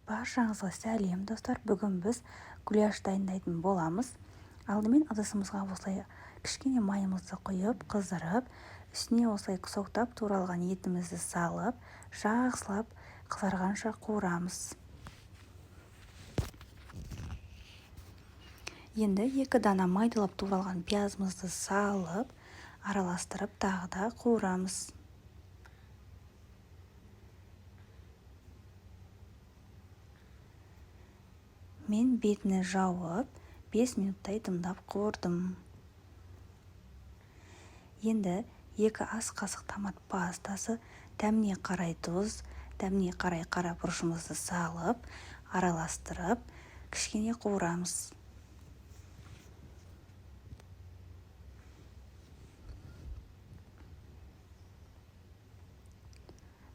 Баршаңызға сәлем достар. Бүгін біз гуляш дайындайтын боламыз. Алдымен ыдысымызға осылай кішкене майымызды құйып, қыздырып, үстіне осылай соқтап туралған етімізді салып, жақсылап қызарғанша қуырамыз. Енді 2 дана майдалап туралған пиязымызды салып, араластырып, тағы да қуырамыз. Мен бетіне жауып 5 минуттай дымдап қуырдым. Енді 2 ас қасық томат пастасы, дәміне қарай тұз, дәміне қарай қара бұрышымызды салып, араластырып, кішкене қуырамыз.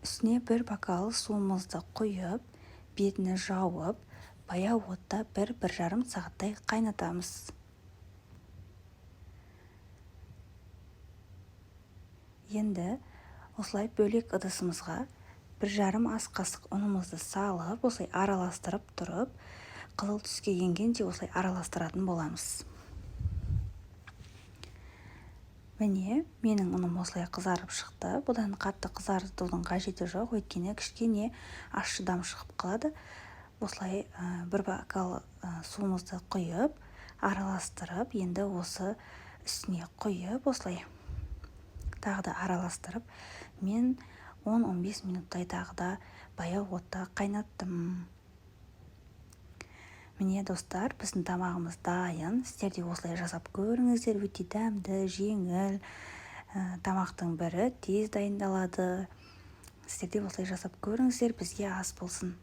Үстіне 1 бокал суымызды құйып, бетіне жауып, баяу отта 1-1,5 сағаттай қайнатамыз. Енді осылай бөлек ыдысымызға 1,5 ас қасық ұнымызды салып, осылай араластырып тұрып, қызыл түске енгенде осылай араластыратын боламыз. Міне, менің ұным осылай қызарып шықты. Бұдан қатты қызартудың қажеті жоқ, өйткені кішкене ащыдам шығып қалады. Осылай 1 бокал суымызды құйып, араластырып, енді осы үстіне құйып, осылай тағы да араластырып, мен 10-15 минуттай тағы да баяу отта қайнаттым. Міне достар, біздің тамағымыз дайын. Сіздер де осылай жасап көріңіздер. Өте дәмді, жеңіл тамақтың бірі, тез дайындалады. Сіздер де осылай жасап көріңіздер, бізге ас болсын.